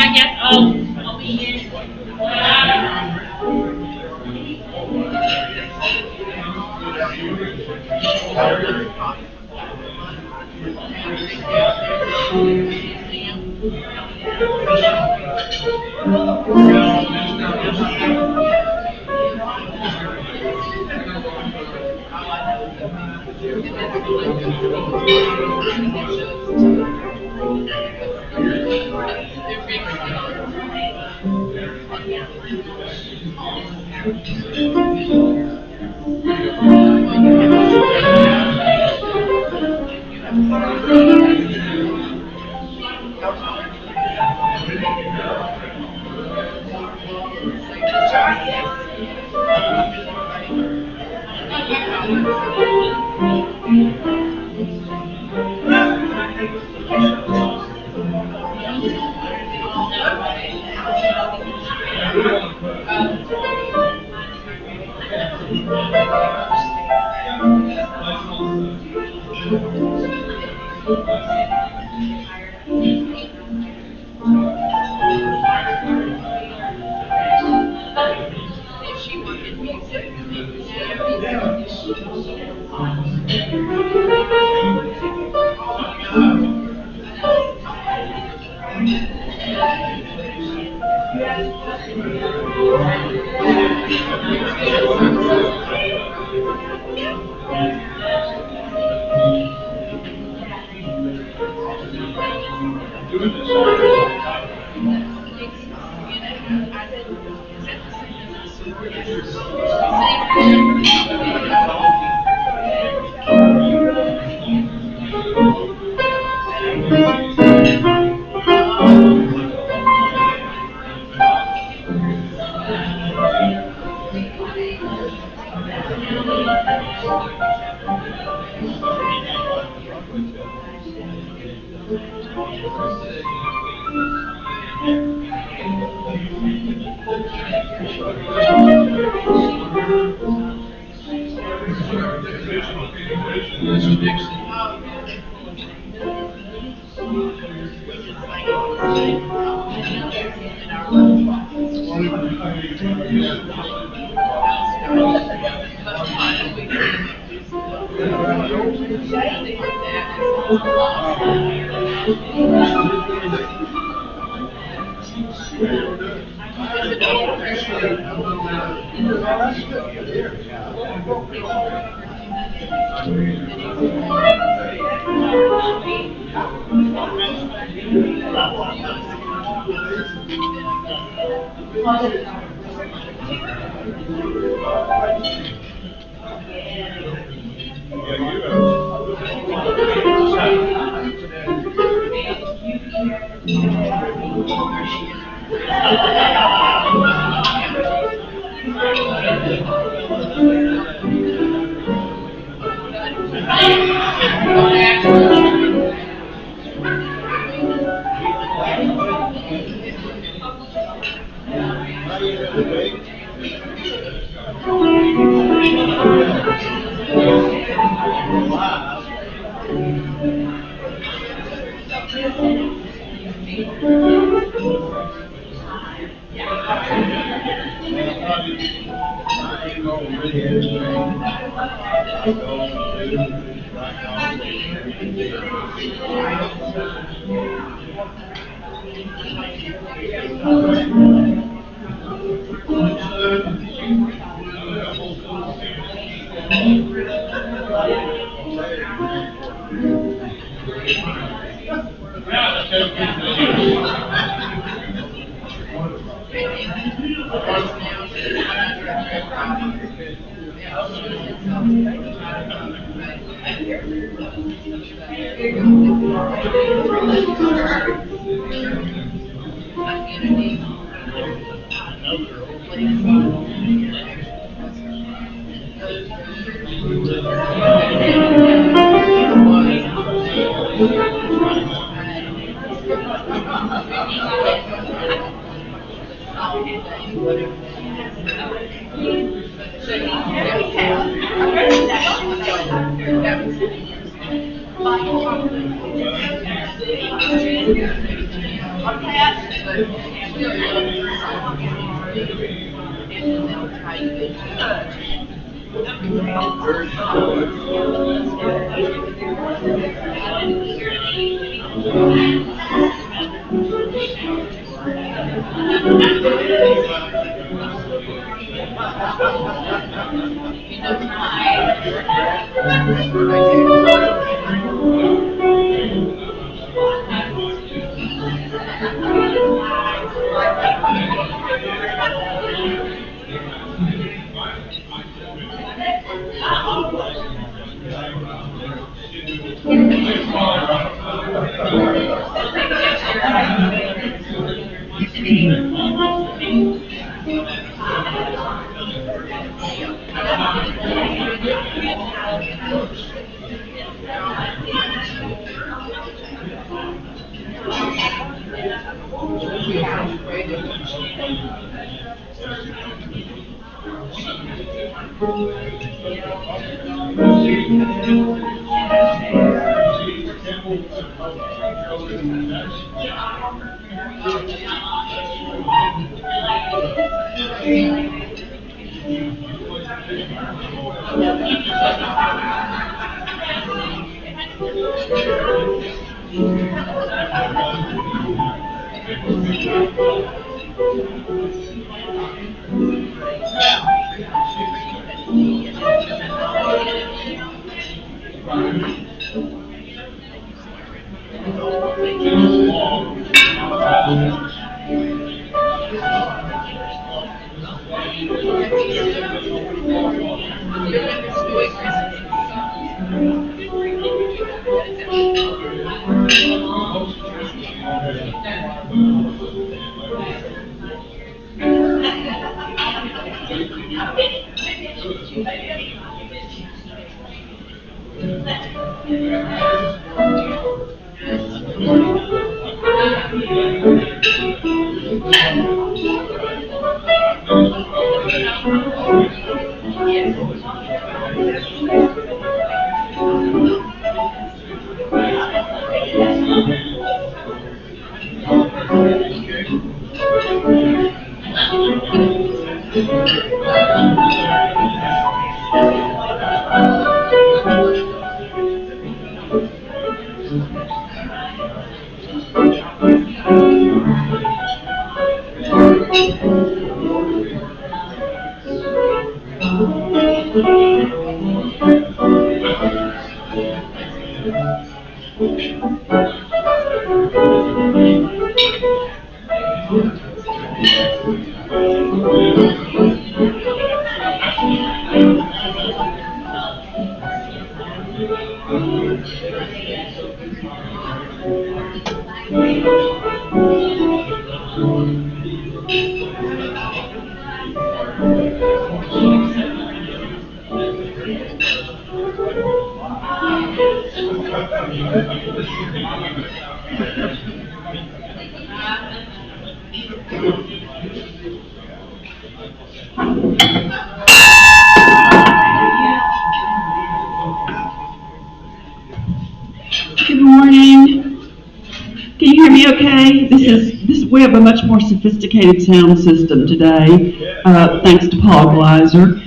I guess I'll be in. Good morning. Can you hear me okay? We have a much more sophisticated sound system today, thanks to Paul Gleiser.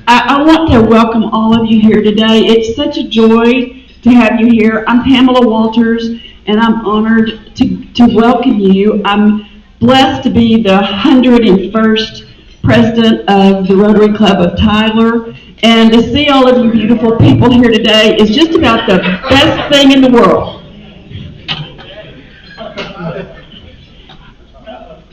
I want to welcome all of you here today. It's such a joy to have you here. I'm Pamela Walters, and I'm honored to welcome you. I'm blessed to be the 101st president of the Rotary Club of Tyler. And to see all of you beautiful people here today is just about the best thing in the world.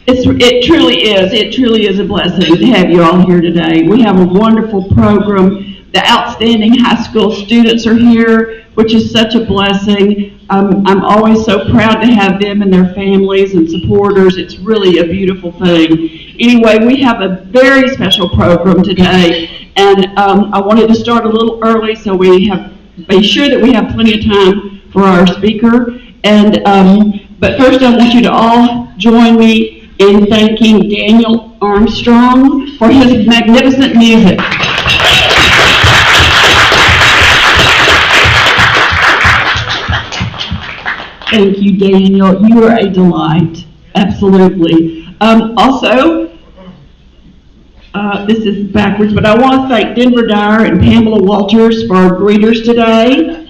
It truly is a blessing to have you all here today. We have a wonderful program. The outstanding high school students are here, which is such a blessing. I'm always so proud to have them and their families and supporters. It's really a beautiful thing. Anyway, we have a very special program today, and I wanted to start a little early so be sure that we have plenty of time for our speaker. But first, I want you to all join me in thanking Daniel Armstrong for his magnificent music. Thank you, Daniel. You are a delight. Absolutely. This is backwards, but I want to thank Denver Dyer and Pamela Walters for our greeters today.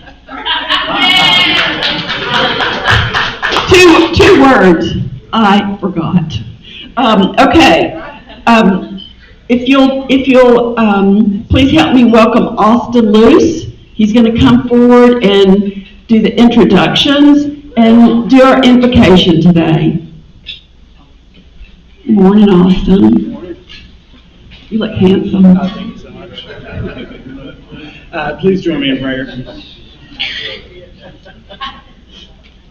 Two words. I forgot. Okay. If you'll please help me welcome Austin Luce. He's going to come forward and do the introductions and do our invocation today. Good morning, Austin. Good morning. You look handsome. Thank you so much. Please join me in prayer.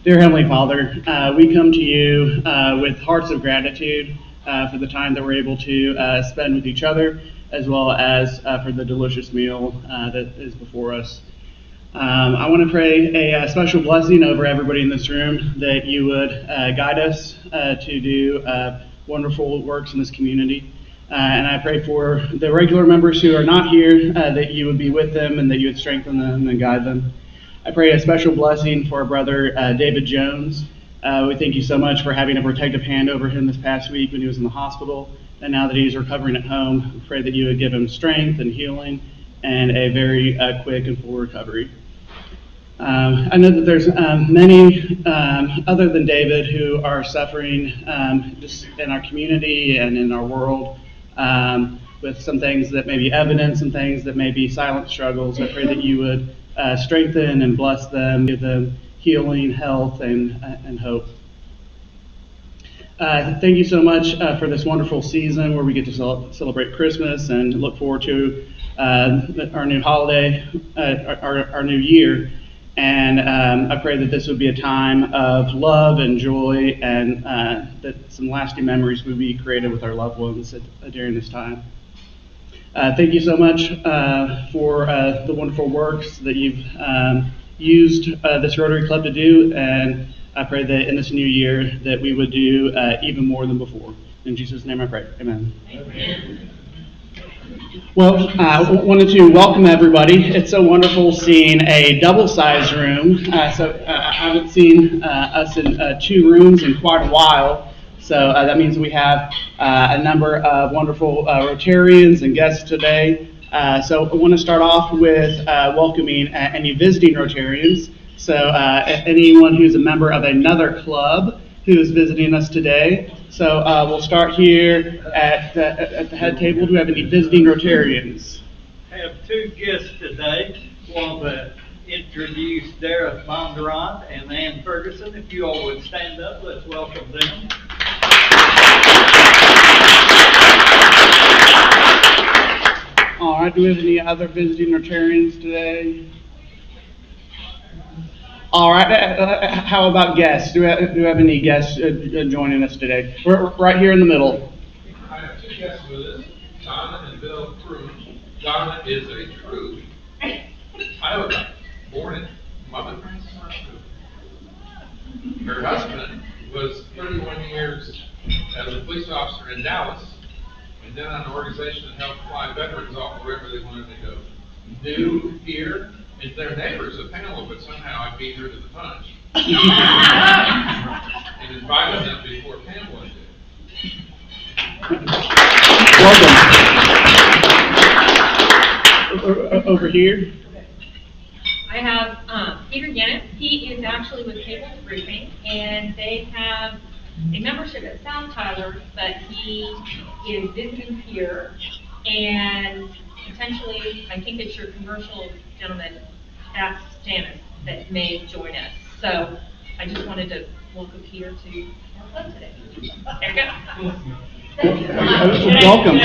Dear Heavenly Father, we come to you with hearts of gratitude for the time that we're able to spend with each other, as well as for the delicious meal that is before us. I want to pray a special blessing over everybody in this room, that you would guide us to do wonderful works in this community. And I pray for the regular members who are not here, that you would be with them and that you would strengthen them and guide them. I pray a special blessing for our brother David Jones. We thank you so much for having a protective hand over him this past week when he was in the hospital. And now that he's recovering at home, we pray that you would give him strength and healing and a very quick and full recovery. I know that there's many other than David who are suffering just in our community and in our world with some things that may be evident, some things that may be silent struggles. I pray that you would strengthen and bless them, give them healing, health, and hope. Thank you so much for this wonderful season where we get to celebrate Christmas and look forward to our new holiday, our new year. And I pray that this would be a time of love and joy, and that some lasting memories would be created with our loved ones during this time. Thank you so much for the wonderful works that you've used this Rotary Club to do, and I pray that in this new year that we would do even more than before. In Jesus' name I pray. Amen. Amen. Well, I wanted to welcome everybody. It's so wonderful seeing a double-sized room. I haven't seen us in two rooms in quite a while. So that means we have a number of wonderful Rotarians and guests today. So I want to start off with welcoming any visiting Rotarians. So anyone who's a member of another club who is visiting us today. So we'll start here at the head table. Do we have any visiting Rotarians? I have two guests today. I want to introduce Dara Bondurant and Ann Ferguson. If you all would stand up, let's welcome them. All right, do we have any other visiting Rotarians today? All right, how about guests? Do we have any guests joining us today? We're right here in the middle. I have two guests with us, Donna and Bill Cruz. Donna is a true Iowa guy, born in Mother. Her husband was 31 years as a police officer in Dallas, and then on an organization that helped fly veterans off wherever they wanted to go. New here. It's their neighbors at Pamela, but somehow I beat her to the punch. And invited them before Pamela did. Welcome. Over here. I have Peter Yennis. He is actually with Cable Roofing, and they have a membership at Sound Tyler, but he is visiting here, and potentially, I think it's your commercial gentleman, Stannis, that may join us. So I just wanted to welcome Peter to our club today. There you go. Thank you. Welcome. I'd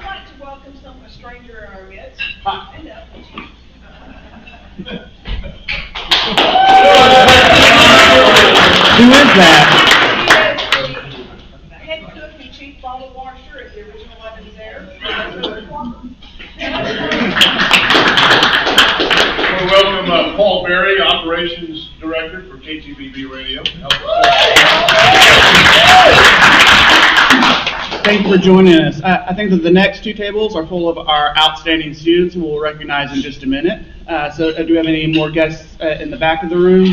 like to welcome a stranger in our midst. Who is that? The head cook and chief bottle washer at the original Lemon's Air. We welcome Paul Berry, Operations Director for KTBB Radio. Thank you for joining us. I think that the next two tables are full of our outstanding students who we'll recognize in just a minute. So do we have any more guests in the back of the room?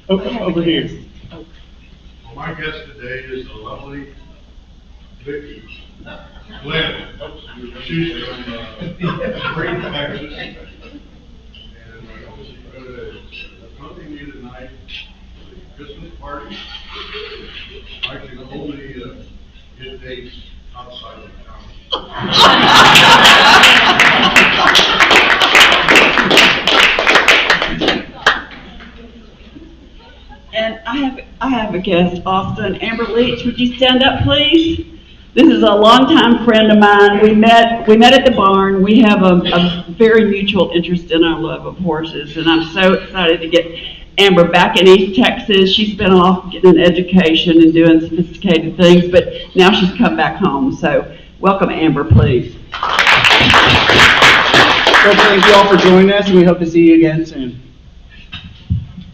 Oh, over here. Well, my guest today is the lovely Vicki Glenn. She's from Spring, Texas. And she's going to accompany you tonight to the Christmas party. I can only get dates outside of town. And I have a guest, Austin. Amber Leach, would you stand up, please? This is a longtime friend of mine. We met at the barn. We have a very mutual interest in our love of horses, and I'm so excited to get Amber back in East Texas. She's been off getting an education and doing sophisticated things, but now she's come back home. So welcome, Amber, please. Well, thank you all for joining us, and we hope to see you again soon.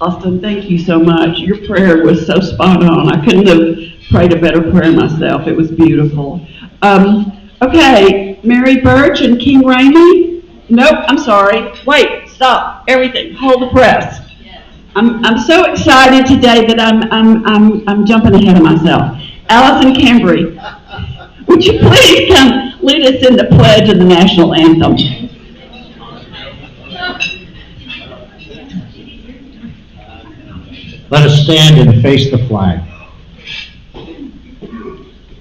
Austin, thank you so much. Your prayer was so spot on. I couldn't have prayed a better prayer myself. It was beautiful. Okay, Mary Birch and King Ramey. Nope, I'm sorry. Wait, stop. Everything. Hold the press. I'm so excited today that I'm jumping ahead of myself. Allison Cambry, would you please come lead us in the pledge of the national anthem? Let us stand and face the flag.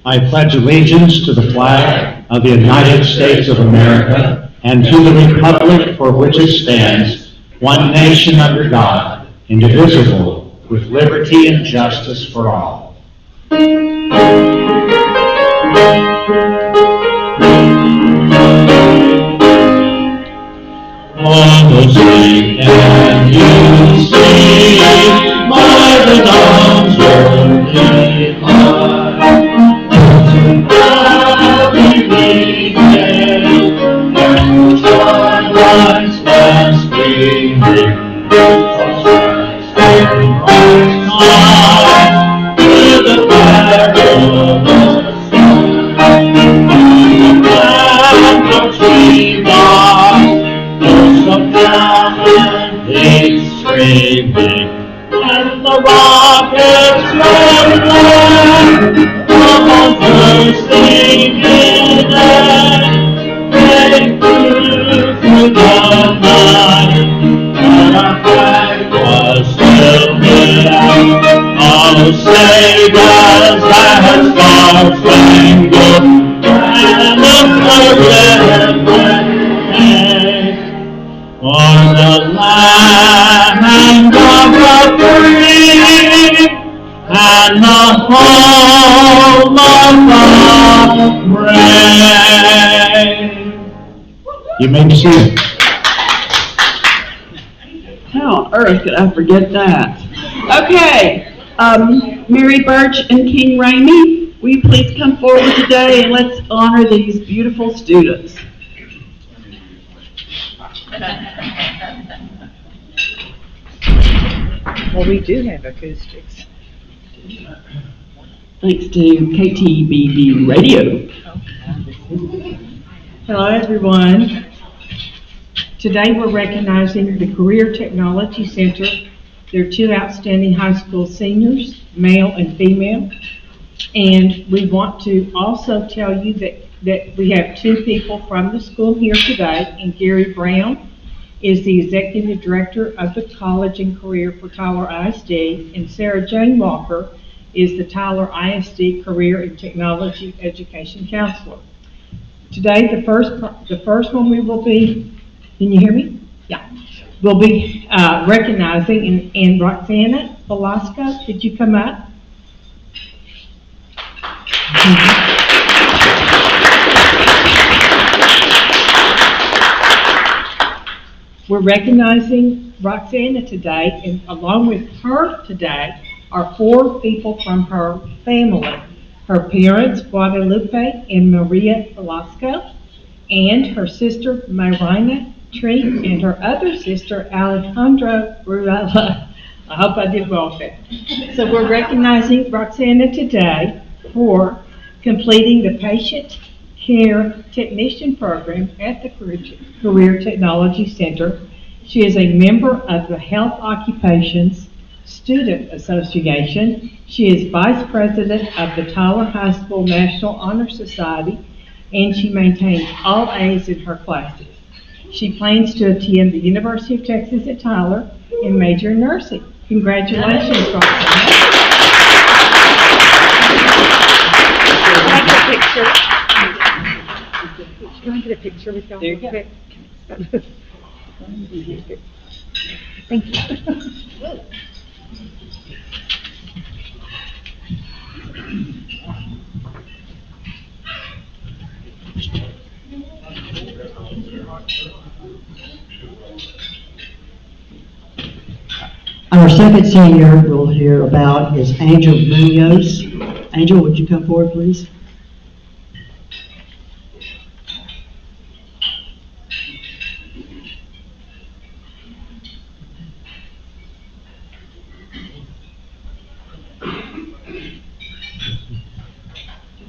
I pledge allegiance to the flag of the United States of America and to the republic for which it stands, one nation under God, indivisible, with liberty and justice for all. On the sea can you see by the dawn's early light, the beginning, and the sunrise stands streaming across night with the flag of the sky, and the tree box goes up down and leaves streaming, and the rockets red light from bursting in air, they flew through the night, and our flag was still there. Oh, say does that star-spangled banner wave for the land of the free and the home of the brave. You may be seated. How on earth could I forget that? Okay, Mary Birch and King Ramey, will you please come forward today and let's honor these beautiful students. Well, we do have acoustics. Thanks to KTBB Radio. Hello, everyone. Today we're recognizing the Career Technology Center. There are two outstanding high school seniors, male and female. And we want to also tell you that we have two people from the school here today, and Gary Brown is the Executive Director of the College and Career for Tyler ISD, and Sarah Jane Walker is the Tyler ISD Career and Technology Education Counselor. Today, the first one we will be, can you hear me? Yeah. We'll be recognizing and Roxana Velasco. Did you come up? We're recognizing Roxana today, and along with her today are 4 people from her family. Her parents, Guadalupe and Maria Velasco, and her sister, Marina Treat, and her other sister, Alejandra Ruella. I hope I did well with that. So we're recognizing Roxana today for completing the Patient Care Technician Program at the Career Technology Center. She is a member of the Health Occupations Student Association. She is Vice President of the Tyler High School National Honor Society, and she maintains all A's in her classes. She plans to attend the University of Texas at Tyler and major in nursing. Congratulations, Roxana. Can I get a picture with y'all? There you go. Quick? Thank you. Our second senior we'll hear about is Angel Munoz. Angel, would you come forward, please?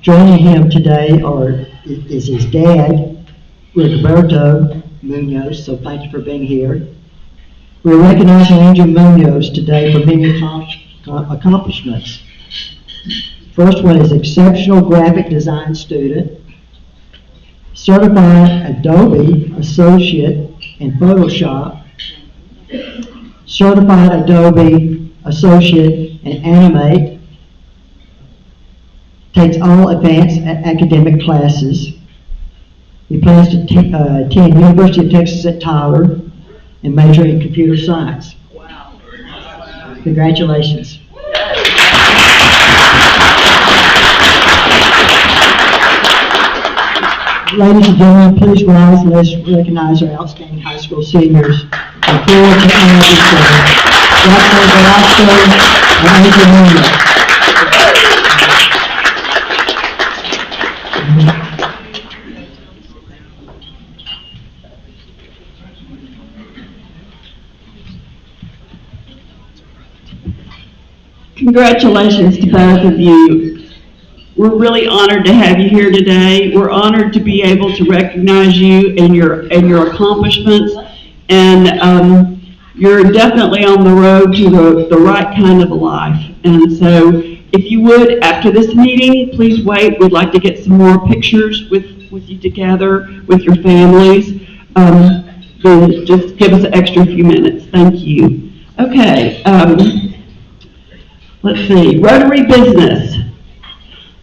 Joining him today is his dad, Roberto Munoz, so thank you for being here. We're recognizing Angel Munoz today for many accomplishments. First one is exceptional graphic design student, certified Adobe Associate in Photoshop, certified Adobe Associate in Animate, takes all advanced academic classes. He plans to attend University of Texas at Tyler and major in computer science. Wow. Congratulations. Ladies and gentlemen, please rise and let's recognize our outstanding high school seniors from Career Technology Center, Roxana Velasco and Angel Munoz. Congratulations to both of you. We're really honored to have you here today. We're honored to be able to recognize you and your accomplishments. And you're definitely on the road to the right kind of a life. And so if you would, after this meeting, please wait. We'd like to get some more pictures with you together, with your families. Then just give us an extra few minutes. Thank you. Okay. Let's see, Rotary business.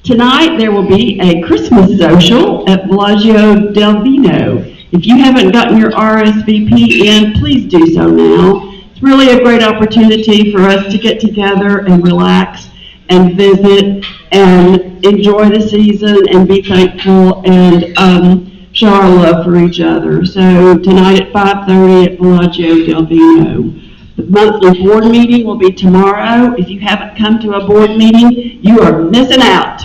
Tonight there will be a Christmas social at Bellagio Del Vino. If you haven't gotten your RSVP in, please do so now. It's really a great opportunity for us to get together and relax and visit and enjoy the season and be thankful and show our love for each other. So tonight at 5:30 at Bellagio Del Vino. The monthly board meeting will be tomorrow. If you haven't come to a board meeting, you are missing out,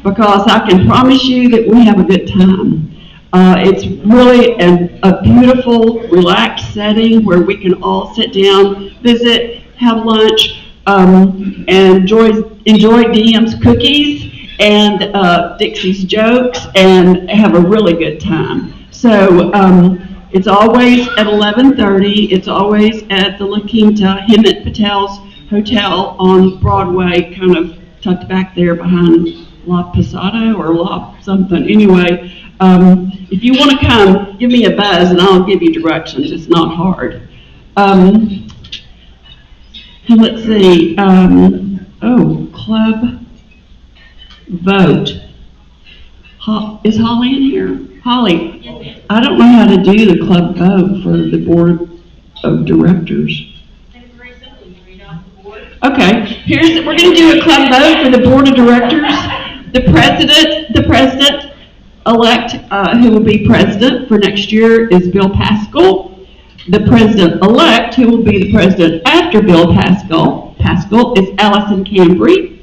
because I can promise you that we have a good time. It's really a beautiful, relaxed setting where we can all sit down, visit, have lunch, and enjoy DM's cookies and Dixie's jokes and have a really good time. So it's always at 11:30. It's always at the La Quinta, Hemant Patel's Hotel on Broadway, kind of tucked back there behind La Posada or La something. Anyway, if you want to come, give me a buzz and I'll give you directions. It's not hard. And let's see, club vote. Is Holly in here? Holly, I don't know how to do the club vote for the board of directors. It's very simple, you read off the board. Okay, we're gonna do a club vote for the board of directors. The president-elect, who will be president for next year is Bill Pascal. The president-elect, who will be the president after Bill Pascal is Allison Cambry.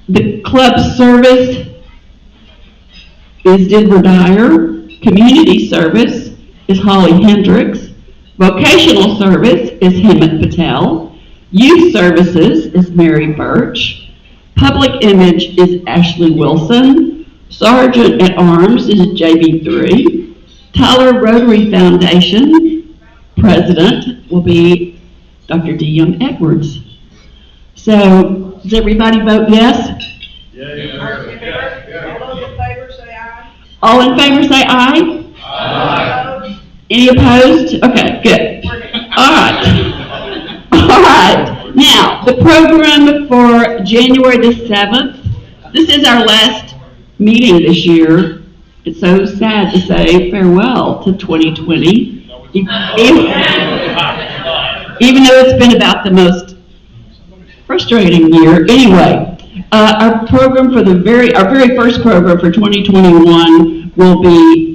The club service is Denver Dyer. Community service is Holly Hendricks. Vocational service is Hemant Patel. Youth services is Mary Birch. Public image is Ashley Wilson. Sergeant at Arms is JB3. Tyler Rotary Foundation president will be Dr. D. Young Edwards. So, does everybody vote yes? All in favor say aye. Aye. Any opposed? Okay, good. All right. Now, the program for January the 7th. This is our last meeting this year. It's so sad to say farewell to 2020. Even though it's been about the most frustrating year. Anyway, our program for our very first program for 2021 will be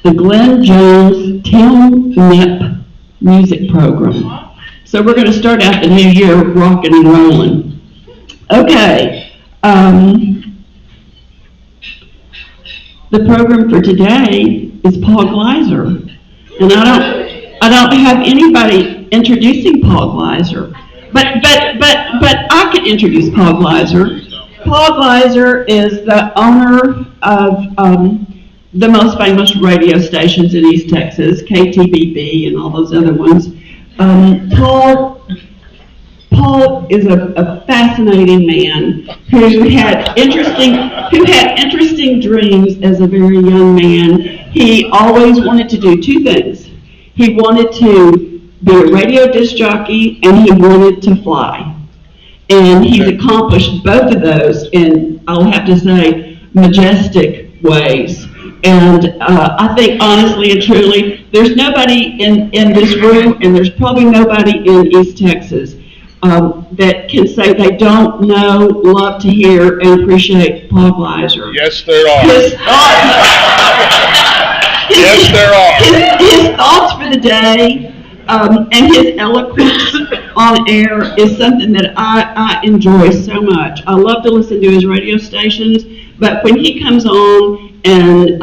the Glenn Jones Tim Nip music program. So we're going to start out the new year rocking and rolling. Okay. The program for today is Paul Gleiser, and I don't have anybody introducing Paul Gleiser, but I can introduce Paul Gleiser. Paul Gleiser is the owner of the most famous radio stations in East Texas, KTBB and all those other ones. Paul is a fascinating man who had interesting dreams as a very young man. He always wanted to do two things. He wanted to be a radio disc jockey and he wanted to fly. And he's accomplished both of those in, I'll have to say, majestic ways. And I think honestly and truly, there's nobody in this room, and there's probably nobody in East Texas that can say they don't know, love to hear, and appreciate Paul Gleiser. Yes, there are. His thoughts for the day and his eloquence on air is something that I enjoy so much. I love to listen to his radio stations, but when he comes on and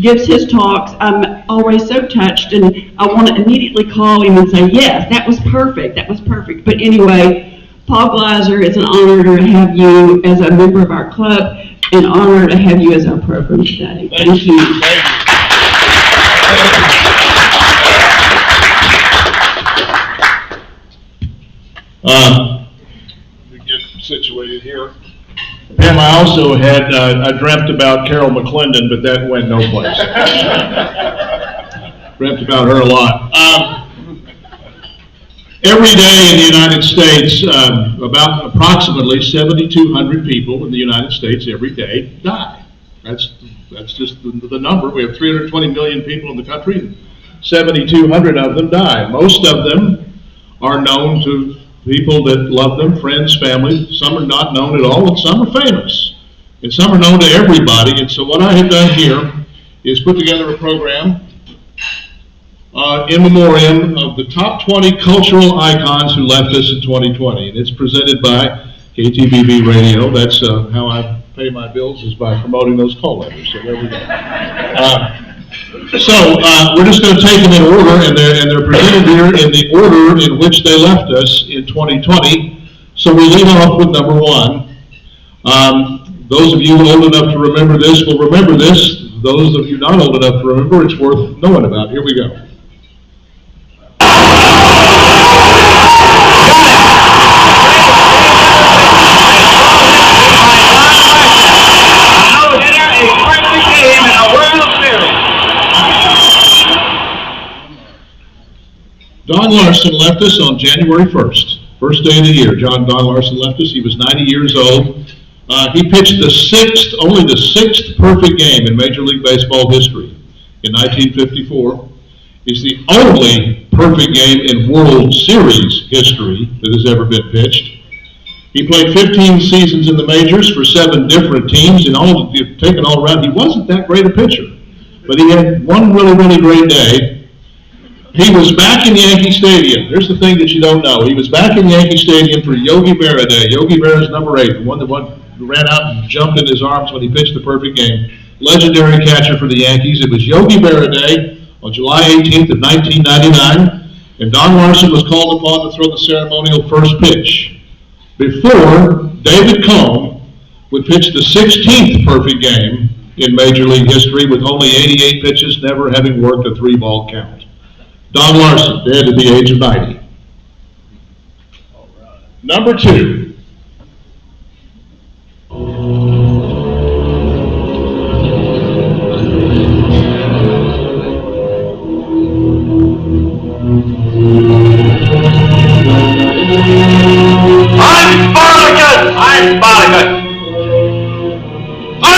gives his talks, I'm always so touched, and I want to immediately call him and say, yes, that was perfect. But anyway, Paul Gleiser, it's an honor to have you as a member of our club, an honor to have you as our program today. Thank you. We get situated here. Pam, I also had, I dreamt about Carol McClendon, but that went no place. Dreamt about her a lot. Every day in the United States, about approximately 7,200 people in the United States every day die. That's just the number. We have 320 million people in the country, and 7,200 of them die. Most of them are known to people that love them, friends, family. Some are not known at all, and some are famous. And some are known to everybody. And so what I have done here is put together a program in memoriam of the top 20 cultural icons who left us in 2020. And it's presented by KTBB Radio. That's how I pay my bills, is by promoting those call letters. So there we go. We're just going to take them in order, and they're presented here in the order in which they left us in 2020. So we lead off with number one. Those of you old enough to remember this will remember this. Those of you not old enough to remember, it's worth knowing about. Here we go. Larson left us on January 1st, first day of the year. Don Larson left us. He was 90 years old. He pitched only the sixth perfect game in Major League Baseball history in 1954. He's the only perfect game in World Series history that has ever been pitched. He played 15 seasons in the majors for 7 different teams, and taken all around, he wasn't that great a pitcher. But he had one really, really great day. He was back in Yankee Stadium. Here's the thing that you don't know. He was back in Yankee Stadium for Yogi Berra Day. Yogi Berra's number 8, the one that ran out and jumped in his arms when he pitched the perfect game. Legendary catcher for the Yankees. It was Yogi Berra Day on July 18th of 1999, and Don Larson was called upon to throw the ceremonial first pitch before David Cone would pitch the 16th perfect game in Major League history with only 88 pitches, never having worked a 3-ball count. Don Larson, dead at the age of 90. Number 2.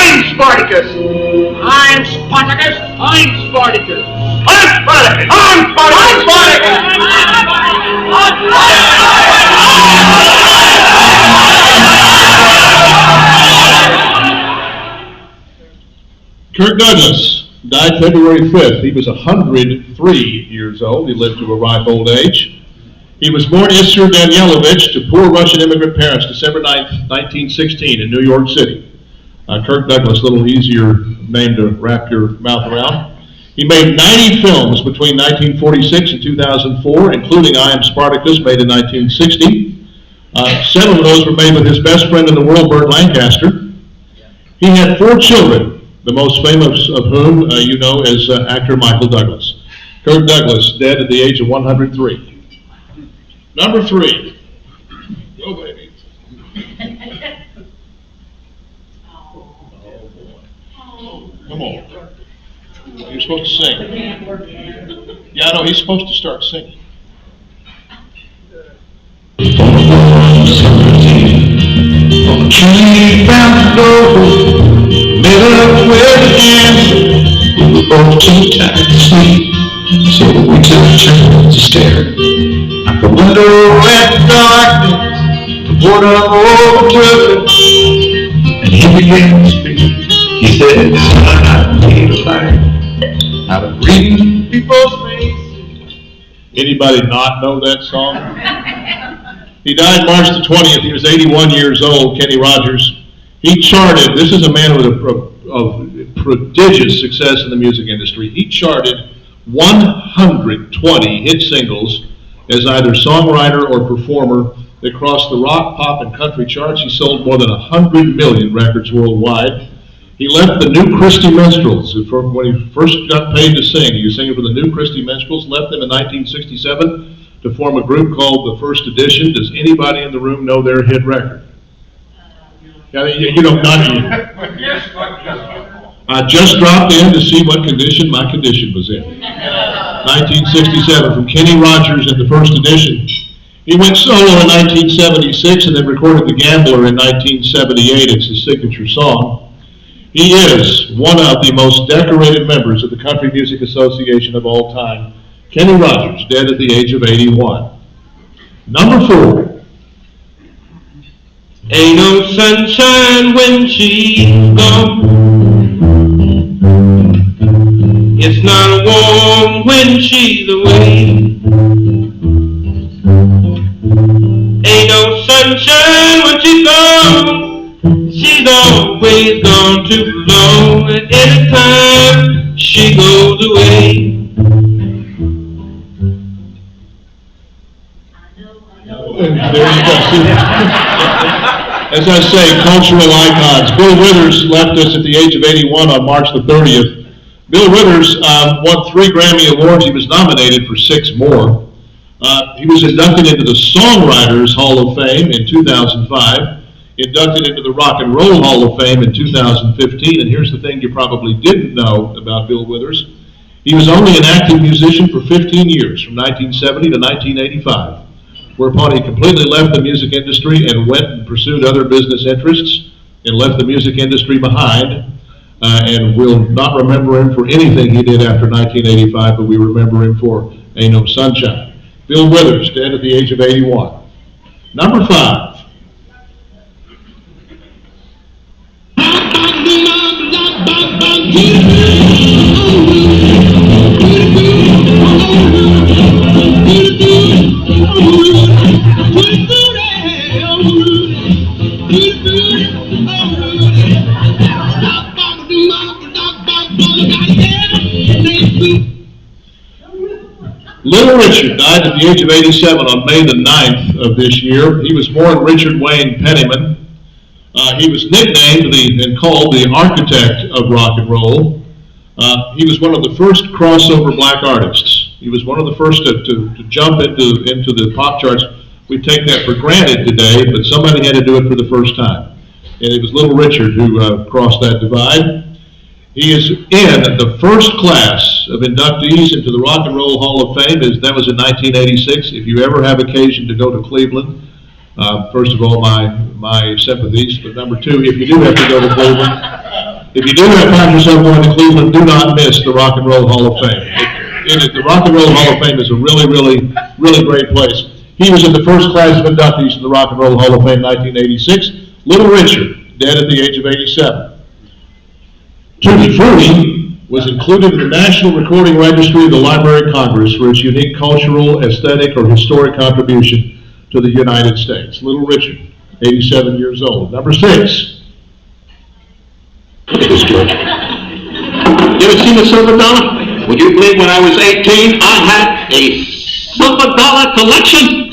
I'm Spartacus! I'm Spartacus! I'm Spartacus! I'm Spartacus! I'm Spartacus! Kirk Douglas died February 5th. He was 103 years old. He lived to a ripe old age. He was born Isser Danielovich to poor Russian immigrant parents December 9th, 1916 in New York City. Kirk Douglas, a little easier name to wrap your mouth around. He made 90 films between 1946 and 2004, including I Am Spartacus, made in 1960. 7 of those were made with his best friend in the world, Burt Lancaster. He had 4 children, the most famous of whom you know as actor Michael Douglas. Kirk Douglas, dead at the age of 103. Number 3. Go, baby. Come on. You're supposed to sing. Yeah, I know, he's supposed to start singing. She found the door, met up with a dancer. We were both too tired to sleep, so we took turns to stare out the window at the darkness. The boredom overtook us, and he began to speak. He said, son, I need a light out of reading people's faces. Anybody not know that song? He died March the 20th. He was 81 years old, Kenny Rogers. He charted, this is a man with a prodigious success in the music industry. He charted 120 hit singles as either songwriter or performer that crossed the rock, pop, and country charts. He sold more than 100 million records worldwide. He left the New Christy Minstrels. When he first got paid to sing, he was singing for the New Christy Minstrels, left them in 1967 to form a group called The First Edition. Does anybody in the room know their hit record? Yeah, you don't, not you. I just dropped in to see what condition my condition was in. 1967 from Kenny Rogers and The First Edition. He went solo in 1976 and then recorded The Gambler in 1978. It's his signature song. He is one of the most decorated members of the Country Music Association of all time. Kenny Rogers, dead at the age of 81. Number 4. Ain't no sunshine when she's gone. It's not warm when she's away. Ain't no sunshine when she's gone. She's always gone too long, and anytime she goes away. There you go. As I say, cultural icons. Bill Withers left us at the age of 81 on March the 30th. Bill Withers won 3 Grammy Awards. He was nominated for 6 more. He was inducted into the Songwriters Hall of Fame in 2005, inducted into the Rock and Roll Hall of Fame in 2015, and here's the thing you probably didn't know about Bill Withers. He was only an active musician for 15 years, from 1970 to 1985, whereupon he completely left the music industry and went and pursued other business interests and left the music industry behind. And we'll not remember him for anything he did after 1985, but we remember him for Ain't No Sunshine. Bill Withers, dead at the age of 81. Number 5. Little Richard died at the age of 87 on May the 9th of this year. He was born Richard Wayne Penniman. He was nicknamed and called the architect of rock and roll. He was one of the first crossover black artists. He was one of the first to jump into the pop charts. We take that for granted today, but somebody had to do it for the first time. And it was Little Richard who crossed that divide. He is in the first class of inductees into the Rock and Roll Hall of Fame. That was in 1986. If you ever have occasion to go to Cleveland, first of all, my sympathies. But number 2, if you do have to go to Cleveland, if you do find yourself going to Cleveland, do not miss the Rock and Roll Hall of Fame. The Rock and Roll Hall of Fame is a really, really, really great place. He was in the first class of inductees in the Rock and Roll Hall of Fame, 1986. Little Richard, dead at the age of 87. Tutti Frutti was included in the National Recording Registry of the Library of Congress for its unique cultural, aesthetic, or historic contribution to the United States. Little Richard, 87 years old. Number 6. You ever seen a silver dollar? Would you believe when I was 18, I had a silver dollar collection?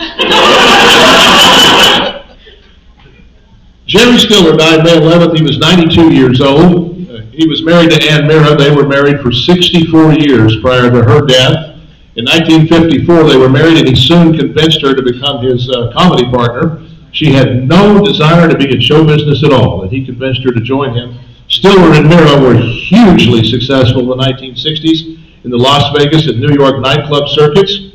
Jerry Stiller died May 11th. He was 92 years old. He was married to Ann Mira. They were married for 64 years prior to her death. In 1954, they were married, and he soon convinced her to become his comedy partner. She had no desire to be in show business at all, and he convinced her to join him. Stiller and Mira were hugely successful in the 1960s in the Las Vegas and New York nightclub circuits.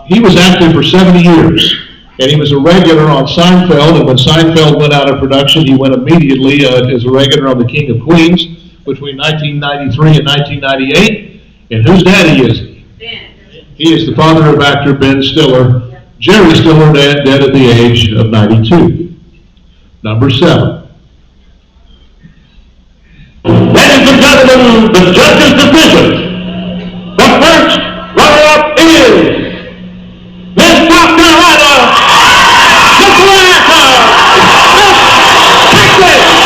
He was active for 70 years, and he was a regular on Seinfeld, and when Seinfeld went out of production, he went immediately as a regular on The King of Queens between 1993 and 1998. And whose daddy is he? Ben. He is the father of actor Ben Stiller. Jerry Stiller, dead at the age of 92. Number 7. Ladies and gentlemen, the judge's decision. The first runner-up is Miss South Carolina, Miss Atlanta, Miss Texas.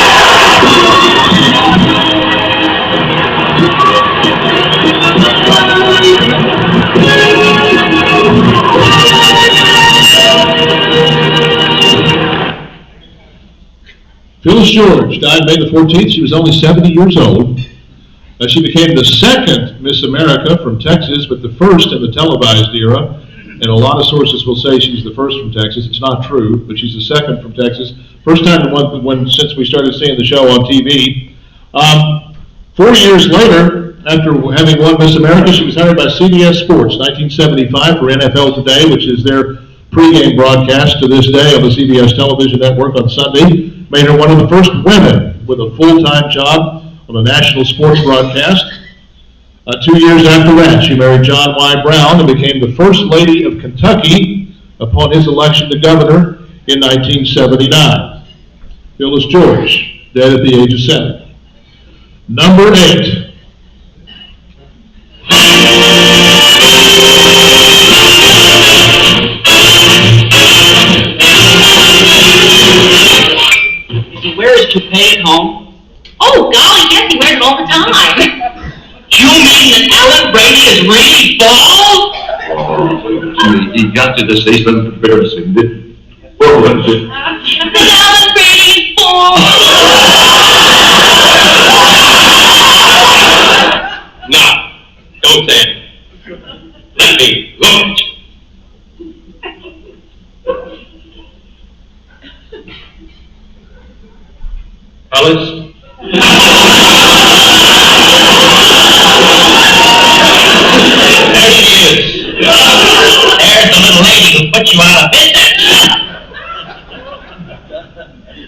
Phyllis George died May the 14th. She was only 70 years old. She became the second Miss America from Texas, but the first in the televised era. And a lot of sources will say she's the first from Texas. It's not true, but she's the second from Texas. First time since we started seeing the show on TV. 4 years later, after having won Miss America, she was hired by CBS Sports, 1975, for NFL Today, which is their pregame broadcast to this day on the CBS television network on Sunday. Made her one of the first women with a full-time job on a national sports broadcast. 2 years after that, she married John Y. Brown and became the First Lady of Kentucky upon his election to governor in 1979. Phyllis George, dead at the age of 70. Number 8. Does he wear his toupee at home? Oh, golly, yes, he wears it all the time. You mean that Alan Brady is really bald? He got to the stage when embarrassing. What was it? Alan Brady's bald. Now, don't say it. Let me look at you. Fellas?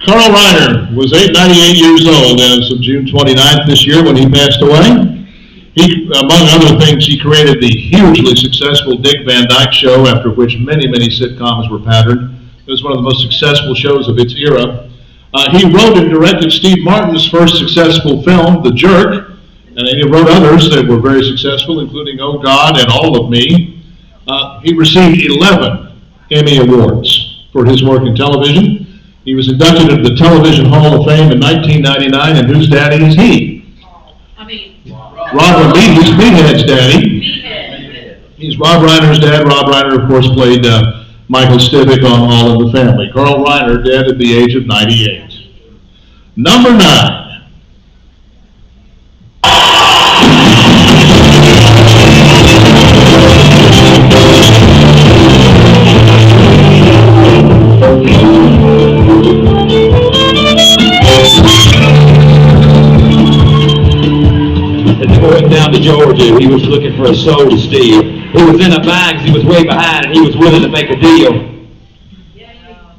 Carl Reiner was 98 years old as of June 29th this year when he passed away. He, among other things, he created the hugely successful Dick Van Dyke Show, after which many, many sitcoms were patterned. It was one of the most successful shows of its era. He wrote and directed Steve Martin's first successful film, The Jerk, and he wrote others that were very successful, including Oh God and All of Me. He received 11 Emmy Awards for his work in television. He was inducted into the Television Hall of Fame in 1999, and whose daddy is he? Rob Meathead's Meathead's daddy. He's Rob Reiner's dad. Rob Reiner, of course, played Michael Stivic on All in the Family. Carl Reiner, dead at the age of 98. Number 9. Going down to Georgia, he was looking for a soul to steal. He was in a bind 'cause he was way behind, and he was willing to make a deal.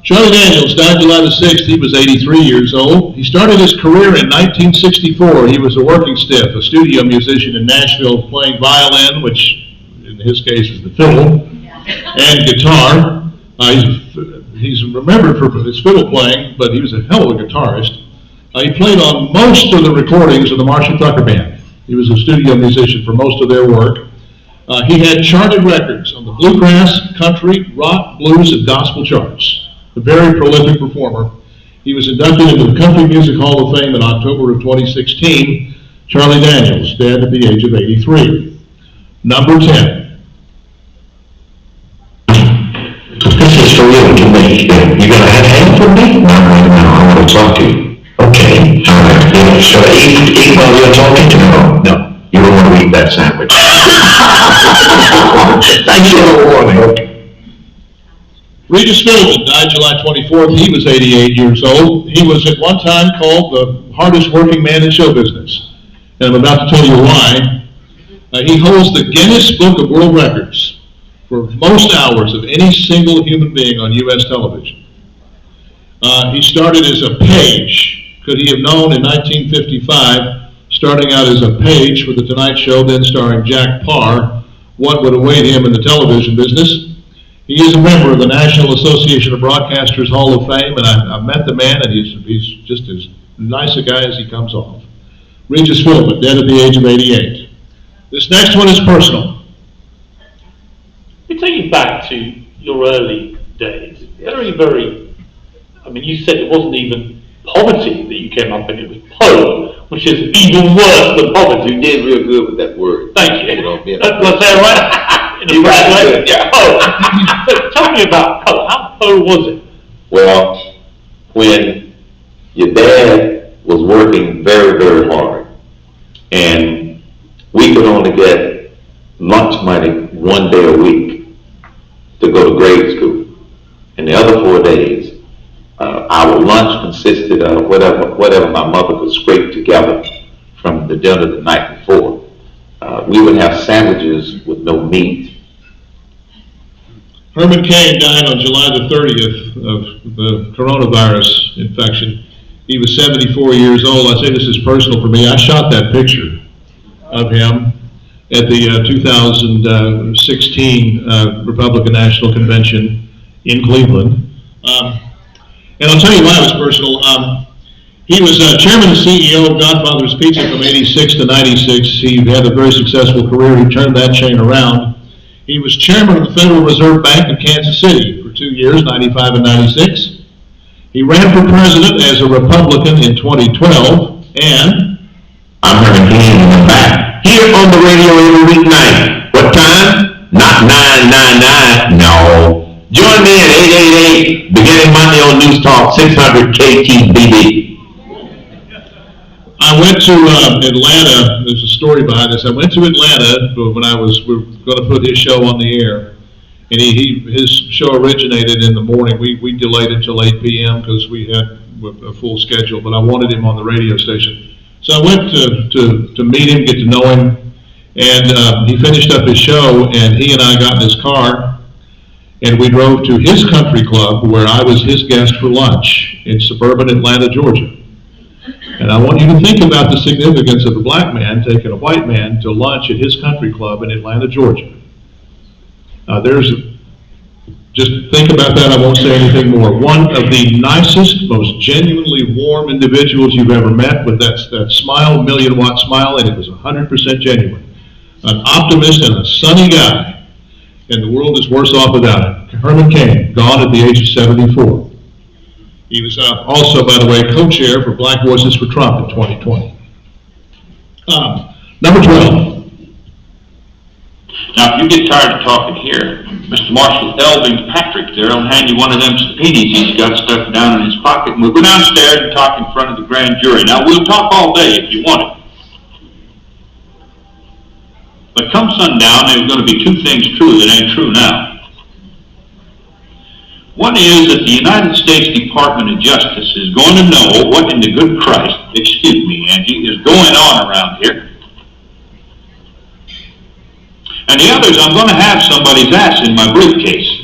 Charlie Daniels died July the 6th. He was 83 years old. He started his career in 1964. He was a working stiff, a studio musician in Nashville, playing violin, which in his case is the fiddle, and guitar. He's remembered for his fiddle playing, but he was a hell of a guitarist. He played on most of the recordings of the Marshall Tucker Band. He was a studio musician for most of their work. He had charted records on the bluegrass, country, rock, blues, and gospel charts. A very prolific performer. He was inducted into the Country Music Hall of Fame in October of 2016. Charlie Daniels, dead at the age of 83. Number 10. This is for you to me. You gonna have help for me? No, I want to talk to you. Okay, all right. Should I eat while you're talking to me? No, you don't want to eat that sandwich. Thank you for warning. Okay. Regis Philbin died July 24th. He was 88 years old. He was at one time called the hardest working man in show business. And I'm about to tell you why. He holds the Guinness Book of World Records for most hours of any single human being on U.S. television. He started as a page. Could he have known in 1955, starting out as a page for The Tonight Show, then starring Jack Parr, what would await him in the television business? He is a member of the National Association of Broadcasters Hall of Fame, and I've met the man, and he's just as nice a guy as he comes off. Regis Philbin, dead at the age of 88. This next one is personal. We take you back to your early days. I mean, you said it wasn't even poverty that you came up in, it was Poe, which is even worse than poverty. You did real good with that word. Thank you. You know, Did I say it right? In a fresh way? Yeah. Poe. So tell me about Poe. How Poe was it? Well, when your dad was working very, very hard, and we could only get lunch money one day a week to go to grade school, and the other 4 days, our lunch consisted of whatever my mother could scrape together from the dinner the night before. We would have sandwiches with no meat. Herman Cain died on July the 30th of the coronavirus infection. He was 74 years old. I say this is personal for me. I shot that picture of him at the 2016 Republican National Convention in Cleveland. And I'll tell you why it was personal. He was chairman and CEO of Godfather's Pizza from 86 to 96. He had a very successful career. He turned that chain around. He was chairman of the Federal Reserve Bank of Kansas City for 2 years, 95 and 96. He ran for president as a Republican in 2012, and I'm Herman Cain in the back, here on the radio every weeknight. What time? Not 999, no. Join me at 888, beginning Monday on News Talk 600 KTBB. I went to Atlanta. There's a story behind this. I went to Atlanta when we were going to put his show on the air, and his show originated in the morning. We delayed it till 8 p.m. because we had a full schedule, but I wanted him on the radio station. So I went to meet him, get to know him, and he finished up his show, and he and I got in his car, And we drove to his country club where I was his guest for lunch in suburban Atlanta, Georgia. And I want you to think about the significance of a black man taking a white man to lunch at his country club in Atlanta, Georgia. Just think about that, I won't say anything more. One of the nicest, most genuinely warm individuals you've ever met with that smile, million-watt smile, and it was 100% genuine. An optimist and a sunny guy, and the world is worse off without him. Herman Cain, gone at the age of 74. He was also, by the way, co-chair for Black Voices for Trump in 2020. Number 12. Now, if you get tired of talking here, Mr. Marshall Elving Patrick there will hand you one of them subpoenas he's got stuck down in his pocket, and we'll go downstairs and talk in front of the grand jury. Now, we'll talk all day if you want it. But come sundown, there's going to be two things true that ain't true now. One is that the United States Department of Justice is going to know what in the good Christ, excuse me, Angie, is going on around here. And the other is I'm going to have somebody's ass in my briefcase.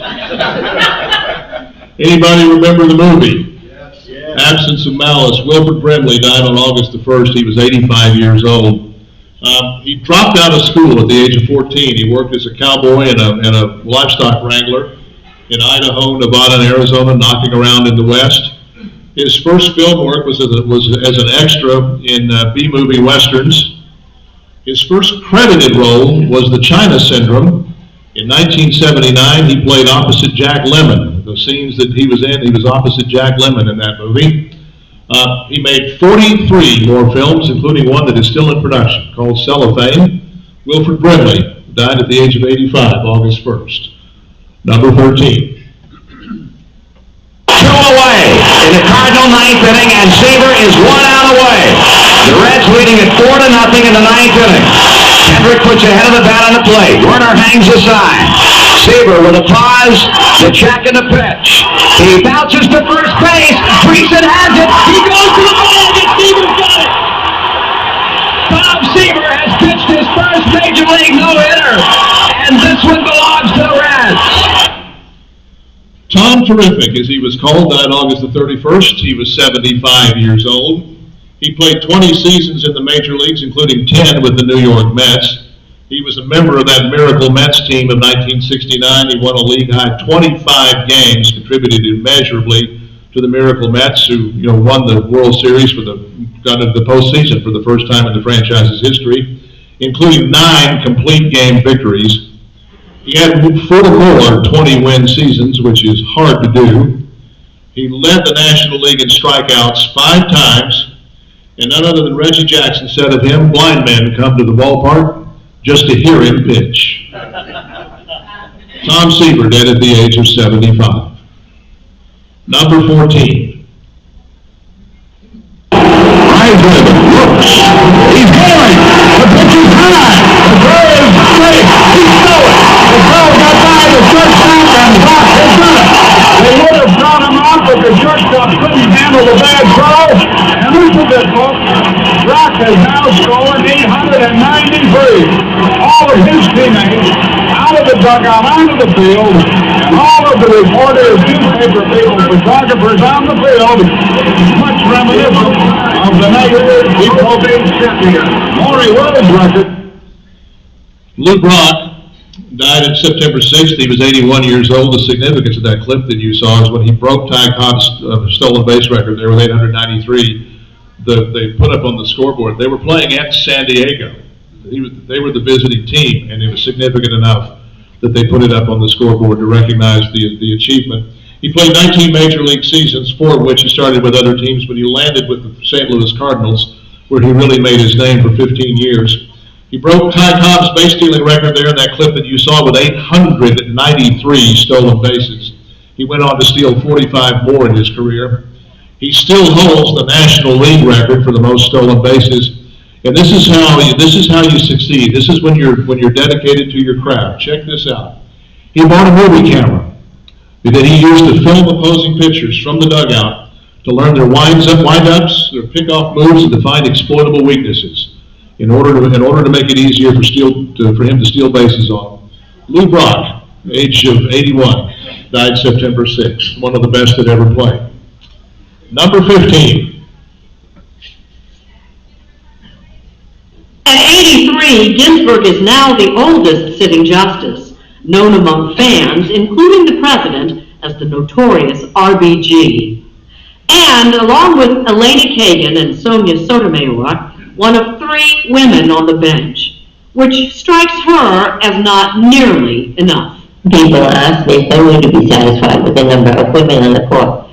Anybody remember the movie? Yes. Absence of Malice. Wilford Brimley died on August the 1st. He was 85 years old. He dropped out of school at the age of 14. He worked as a cowboy and a livestock wrangler in Idaho, Nevada, and Arizona, knocking around in the West. His first film work was as an extra in B-movie westerns. His first credited role was The China Syndrome. In 1979, he played opposite Jack Lemmon. The scenes that he was in, he was opposite Jack Lemmon in that movie. He made 43 more films, including one that is still in production called Cellophane. Wilford Brimley died at the age of 85, August 1st. Number 13. Two away in the Cardinal ninth inning, and Seaver is 1 out away. The Reds leading at 4-0 in the ninth inning. Kendrick puts ahead of the bat on the plate. Werner hangs the sign. Seaver with a pause, the check and the pitch. He bounces to first base. Friesen has it. He goes to the ball, and Seaver's got it. Bob Seaver has pitched his first Major League no-hitter, and this one belongs to the Reds. Tom Terrific, as he was called, died August the 31st. He was 75 years old. He played 20 seasons in the major leagues, including 10 with the New York Mets. He was a member of that Miracle Mets team of 1969. He won a league-high 25 games, contributed immeasurably to the Miracle Mets, who won the World Series got into the postseason for the first time in the franchise's history, including 9 complete game victories. He had 4 more 20-win seasons, which is hard to do. He led the National League in strikeouts 5 times, and none other than Reggie Jackson said of him, blind men come to the ballpark just to hear him pitch. Tom Seaver dead at the age of 75. Number 14. Gleiser looks. He's going. The pitch is high. The throw is straight. He stole it. The throw got by the shortstop, and Brock has done it. They would have brought him out, but the shortstop couldn't handle the bad throw. And look at this, folks. Brock has now scored 893. All of his teammates out of the dugout, onto the field, and all of the reporters, newspaper people, photographers on the field, much reminiscent of the negative April 8th Maury World record. Lou Brock died on September 6th. He was 81 years old. The significance of that clip that you saw is when he broke Ty Cobb's stolen base record there with 893. They put up on the scoreboard. They were playing at San Diego. They were the visiting team, and it was significant enough that they put it up on the scoreboard to recognize the achievement. He played 19 major league seasons, 4 of which he started with other teams, but he landed with the St. Louis Cardinals, where he really made his name for 15 years. He broke Ty Cobb's base stealing record there in that clip that you saw with 893 stolen bases. He went on to steal 45 more in his career. He still holds the National League record for the most stolen bases. And this is how you succeed. This is when you're dedicated to your craft. Check this out. He bought a movie camera that he used to film opposing pitchers from the dugout to learn their wind-ups, their pick-off moves, and to find exploitable weaknesses in order to make it easier for him to steal bases on. Lou Brock, age of 81. died September 6th, one of the best that ever played. Number 15. At 83, Ginsburg is now the oldest sitting justice, known among fans, including the president, as the notorious RBG. And along with Elena Kagan and Sonia Sotomayor, one of 3 women on the bench, which strikes her as not nearly enough. People ask me if I'm going to be satisfied with the number of women on the court.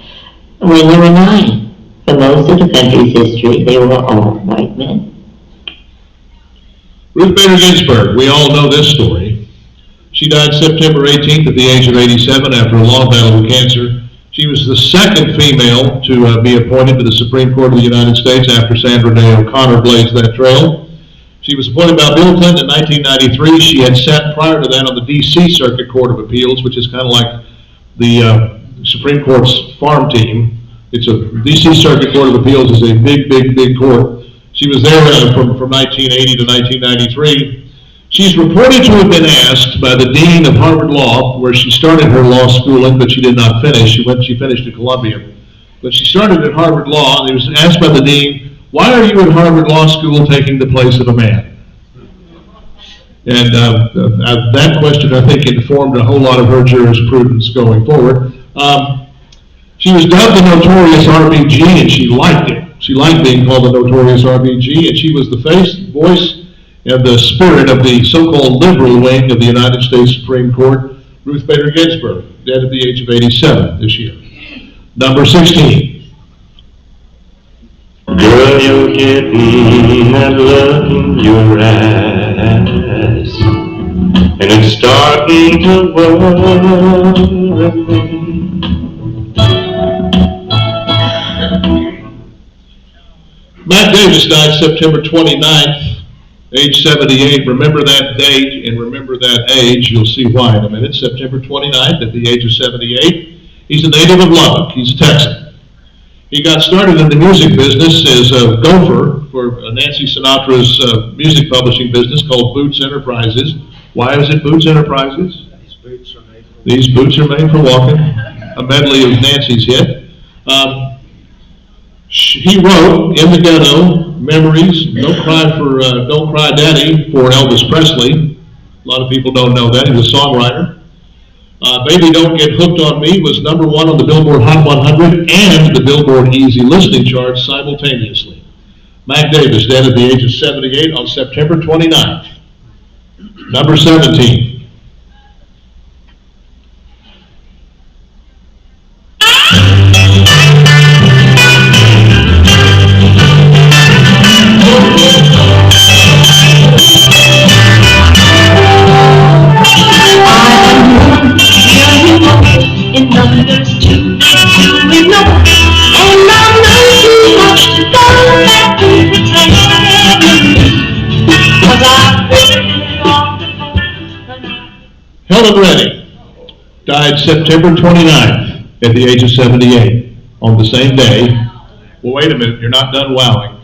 When there were 9. For most of the country's history, they were all white men. Ruth Bader Ginsburg, we all know this story. She died September 18th at the age of 87 after a long battle with cancer. She was the second female to be appointed to the Supreme Court of the United States after Sandra Day O'Connor blazed that trail. She was appointed by Bill Clinton in 1993. She had sat prior to that on the D.C. Circuit Court of Appeals, which is kind of like the Supreme Court's farm team. It's a D.C. Circuit Court of Appeals is a big court. She was there from 1980 to 1993. She's reported to have been asked by the dean of Harvard Law, where she started her law schooling, but she did not finish. She finished at Columbia. But she started at Harvard Law, and he was asked by the dean, "Why are you at Harvard Law School taking the place of a man?" And that question, I think, informed a whole lot of her jurisprudence going forward. She was dubbed the notorious RBG, and she liked it. She liked being called the notorious RBG, and she was the voice, and the spirit of the so-called liberal wing of the United States Supreme Court. Ruth Bader Ginsburg, dead at the age of 87 this year. Number 16. Girl, you're getting that look in your eyes, and it's starting to worry me. Matt Davis died September 29th, age 78. Remember that date and remember that age. You'll see why in a minute. September 29th at the age of 78. He's a native of Lubbock. He's a Texan. He got started in the music business as a gopher for Nancy Sinatra's music publishing business called Boots Enterprises. Why is it Boots Enterprises? These boots are made for walking. A medley of Nancy's hit. He wrote In the Ghetto, Memories, Don't Cry Daddy for Elvis Presley. A lot of people don't know that. He was a songwriter. Baby Don't Get Hooked on Me was number 1 on the Billboard Hot 100 and the Billboard Easy Listening charts simultaneously. Mac Davis, dead at the age of 78 on September 29th. Number 17. Helen Reddy died September 29th at the age of 78 on the same day. Well, wait a minute, you're not done wowing.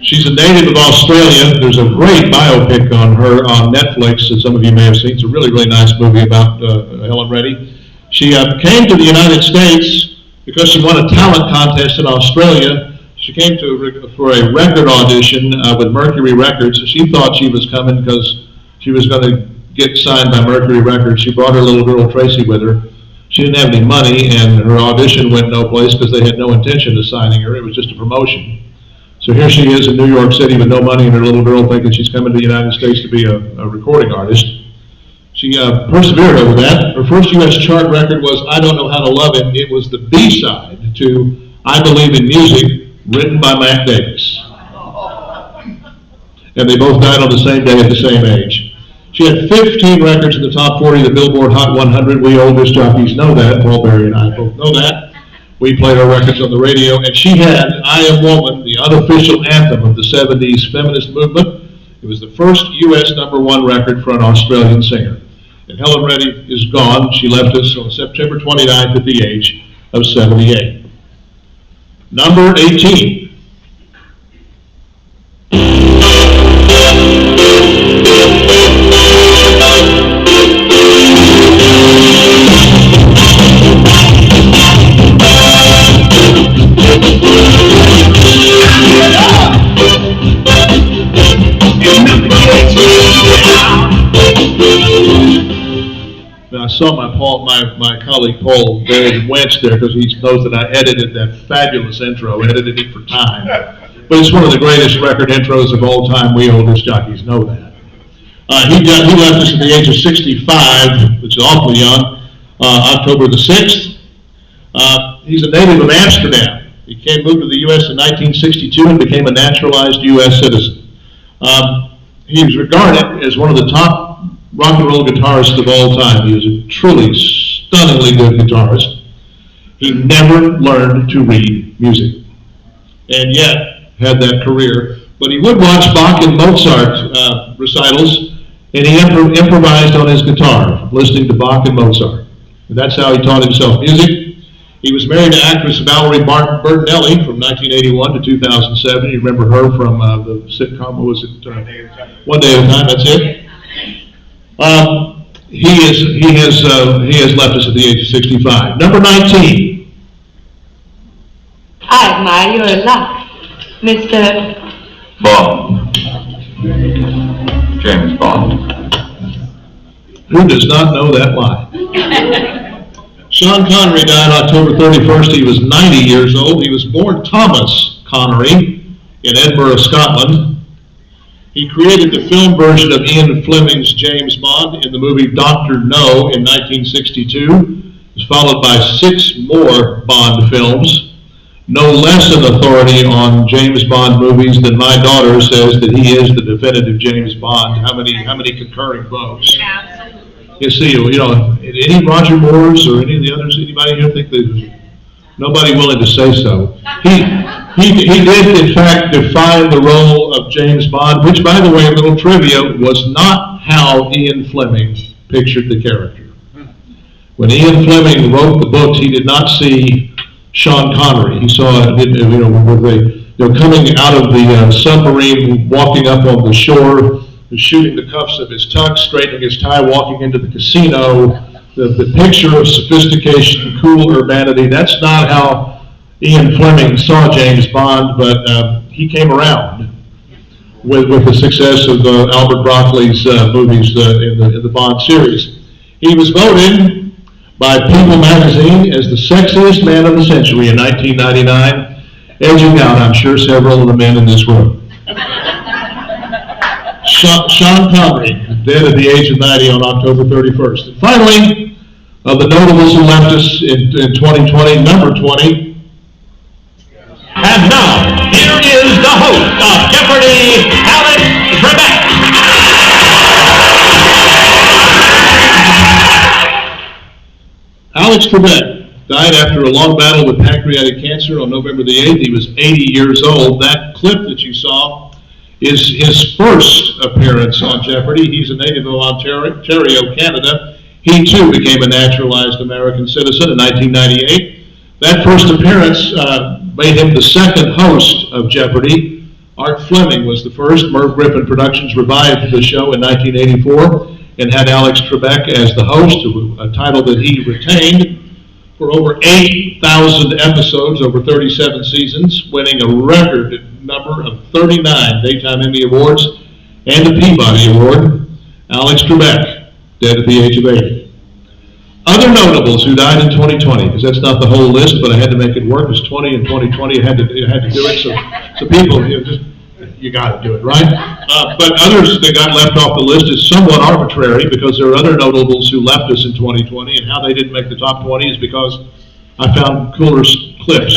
She's a native of Australia. There's a great biopic on her on Netflix that some of you may have seen. It's a really nice movie about Helen Reddy. She came to the United States because she won a talent contest in Australia. She came for a record audition with Mercury Records. She thought she was coming because she was going to get signed by Mercury Records. She brought her little girl Tracy with her. She didn't have any money, and her audition went no place because they had no intention of signing her. It was just a promotion. So here she is in New York City with no money and her little girl thinking she's coming to the United States to be a recording artist. She persevered over that. Her first U.S. chart record was I Don't Know How to Love Him. It was the B-side to I Believe in Music, written by Mac Davis. And they both died on the same day at the same age. She had 15 records in the top 40 of the Billboard Hot 100. We old disc jockeys know that. Paul Berry and I both know that. We played her records on the radio. And she had I Am Woman, the unofficial anthem of the 70s feminist movement. It was the first U.S. #1 record for an Australian singer. And Helen Reddy is gone. She left us on September 29th at the age of 78. Number 18. my colleague Paul Barry Wentz there, because he knows that I edited that fabulous intro, edited it for time. But it's one of the greatest record intros of all time. We old disc jockeys know that. He left us at the age of 65, which is awfully young, October the 6th. He's a native of Amsterdam. He moved to the U.S. in 1962 and became a naturalized U.S. citizen. He was regarded as one of the top rock and roll guitarists of all time. He was a truly stunningly good guitarist. He never learned to read music, and yet had that career. But he would watch Bach and Mozart recitals, and he improvised on his guitar, listening to Bach and Mozart. And that's how he taught himself music. He was married to actress Valerie Bertinelli from 1981 to 2007. You remember her from the sitcom, what was it? One Day at a Time, that's it. He has left us at the age of 65. Number 19. I admire your luck, Mr. Bond. James Bond. Who does not know that line? Sean Connery died October 31st. He was 90 years old. He was born Thomas Connery in Edinburgh, Scotland. He created the film version of Ian Fleming's James Bond in the movie Dr. No in 1962. It was followed by 6 more Bond films. No less an authority on James Bond movies than my daughter says that he is the definitive James Bond. How many concurring votes? Absolutely. You see, any Roger Moores or any of the others, anybody here think that? Nobody willing to say so. He did, in fact, define the role of James Bond, which, by the way, a little trivia, was not how Ian Fleming pictured the character. When Ian Fleming wrote the books, he did not see Sean Connery. He saw, coming out of the submarine, walking up on the shore, shooting the cuffs of his tux, straightening his tie, walking into the casino, the picture of sophistication, cool urbanity. That's not how Ian Fleming saw James Bond, but he came around with the success of Albert Broccoli's movies in the Bond series. He was voted by People magazine as the sexiest man of the century in 1999, edging out, I'm sure, several of the men in this room. Sean Connery, dead at the age of 90 on October 31st. And finally, of the notables who left us in 2020, number 20. And now, here is the host of Jeopardy, Alex Trebek. Alex Trebek died after a long battle with pancreatic cancer on November the 8th. He was 80 years old. That clip that you saw is his first appearance on Jeopardy. He's a native of Ontario, Canada. He too became a naturalized American citizen in 1998. That first appearance made him the second host of Jeopardy. Art Fleming was the first. Merv Griffin Productions revived the show in 1984 and had Alex Trebek as the host, a title that he retained for over 8,000 episodes over 37 seasons, winning a record number of 39 Daytime Emmy Awards and a Peabody Award. Alex Trebek, dead at the age of 80. Other notables who died in 2020, because that's not the whole list, but I had to make it work. It was 20 in 2020. I had to do it. So people, you got to do it, right? But others that got left off the list is somewhat arbitrary, because there are other notables who left us in 2020, and how they didn't make the top 20 is because I found cooler clips.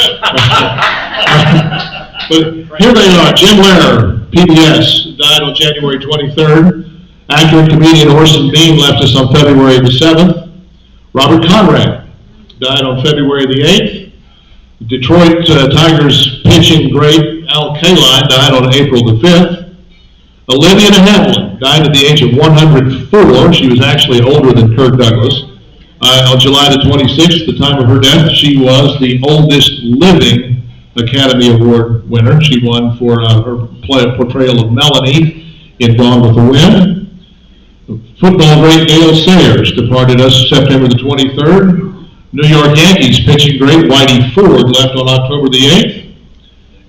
But here they are. Jim Lehrer, PBS, died on January 23rd. Actor and comedian Orson Bean left us on February the 7th. Robert Conrad died on February the 8th. Detroit Tigers pitching great Al Kaline died on April the 5th. Olivia de Havilland died at the age of 104. She was actually older than Kirk Douglas. On July the 26th, the time of her death, she was the oldest living Academy Award winner. She won for her portrayal of Melanie in Gone with the Wind. Football great Dale Sayers departed us September the 23rd. New York Yankees pitching great Whitey Ford left on October the 8th.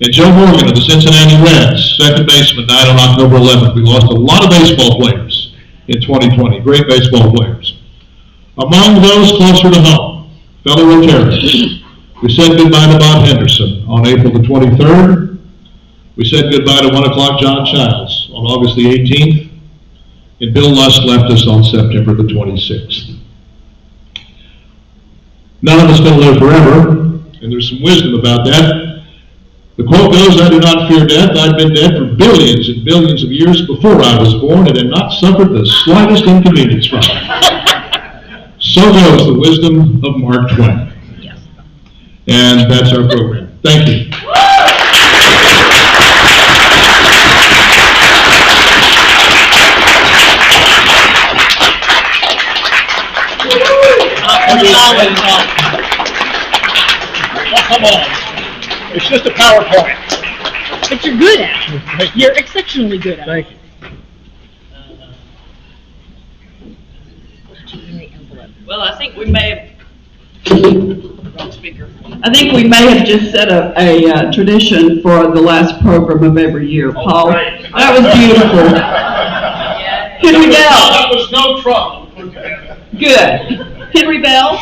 And Joe Morgan of the Cincinnati Reds, second baseman, died on October 11th. We lost a lot of baseball players in 2020, great baseball players. Among those closer to home, fellow Rotarians, we said goodbye to Bob Henderson on April the 23rd. We said goodbye to 1 o'clock John Childs on August the 18th. And Bill Lusk left us on September the 26th. None of us going to live forever, and there's some wisdom about that. The quote goes, "I do not fear death. I've been dead for billions and billions of years before I was born and have not suffered the slightest inconvenience from it." So goes the wisdom of Mark Twain. And that's our program. Thank you. Come on. It's just a PowerPoint. But you're good at it. You're exceptionally good at it. Thank you. Well, I think we may have just set a tradition for the last program of every year, Paul. Right. That was beautiful. Henry Bell. That was no trouble. Good. Henry Bell.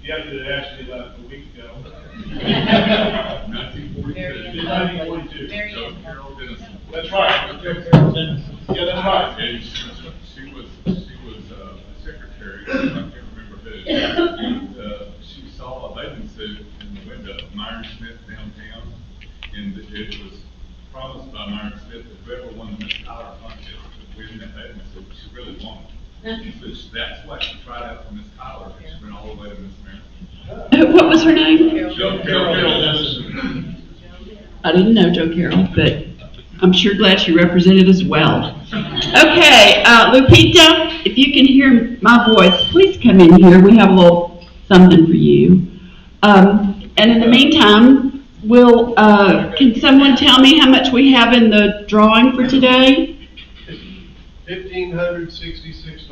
Yeah, it actually left a week ago. 1942. 1942. That's right. Yeah, that's right. And she was a secretary, I can't remember who. And she saw a bathing suit in the window of Myron Smith downtown, and it was promised by Myron Smith that whoever won the Miss Tyler contest would win that bathing suit. She really won. So that's why she tried out for Miss Tyler, and she went all the way to Miss Maryland. What was her name? Joe Carroll. I didn't know Joe Carroll, but I'm sure glad she represented us well. Okay, Lupita, if you can hear my voice, please come in here. We have a little something for you. And in the meantime, can someone tell me how much we have in the drawing for today? $1,566.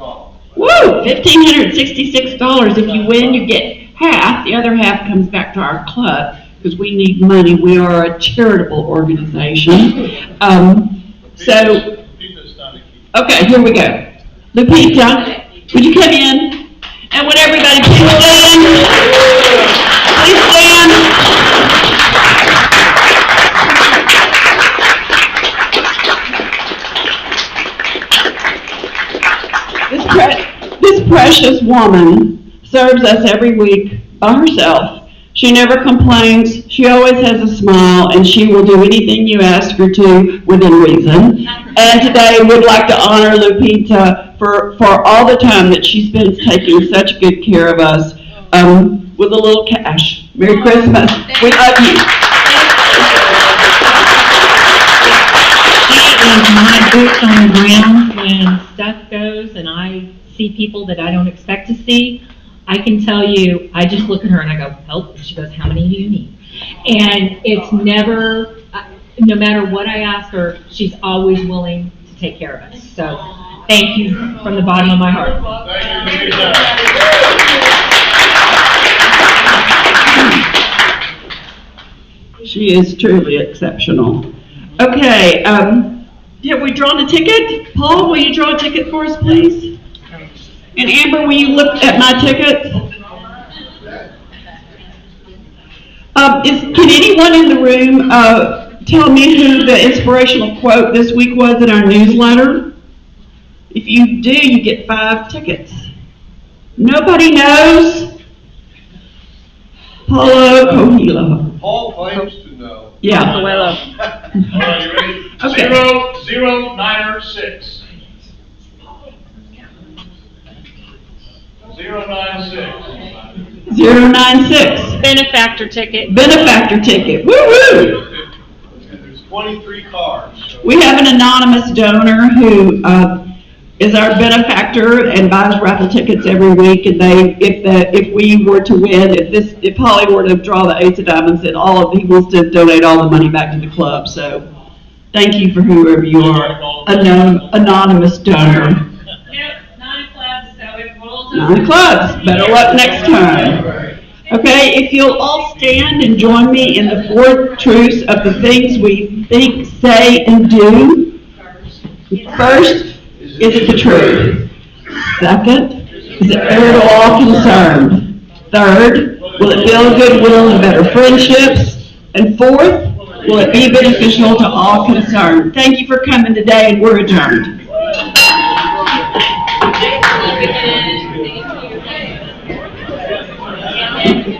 Woo! $1,566. If you win, you get half. The other half comes back to our club because we need money. We are a charitable organization. Okay, here we go. Lupita, would you come in? And would everybody please stand? Please stand. This precious woman serves us every week by herself. She never complains, she always has a smile, and she will do anything you ask her to within reason. And today we'd like to honor Lupita for all the time that she spends taking such good care of us with a little cash. Merry Christmas. We love you. She is my boots on the ground when stuff goes and I see people that I don't expect to see. I can tell you, I just look at her and I go, help. She goes, how many do you need? And it's never, no matter what I ask her, she's always willing to take care of us. So thank you from the bottom of my heart. She is truly exceptional. Okay, have we drawn a ticket? Paul, will you draw a ticket for us, please? And Amber, will you look at my tickets? Can anyone in the room tell me who the inspirational quote this week was in our newsletter? If you do, you get 5 tickets. Nobody knows? Paulo Coelho. Paul claims to know. Yeah. All right, you ready? Okay. 096. 096. 096. Benefactor ticket. Benefactor ticket. Woo-woo! And there's 23 cards. We have an anonymous donor who is our benefactor and buys raffle tickets every week. And if we were to win, if Holly were to draw the Ace of Diamonds, then he wants to donate all the money back to the club. So thank you for whoever you are, anonymous donor. 9 clubs, so it rolls over. 9 clubs. Better luck next time. Okay, if you'll all stand and join me in the 4 truths of the things we think, say, and do. First, is it the truth? Second, is it fair to all concerned? Third, will it build goodwill and better friendships? And fourth, will it be beneficial to all concerned? Thank you for coming today, and we're adjourned. Thank you.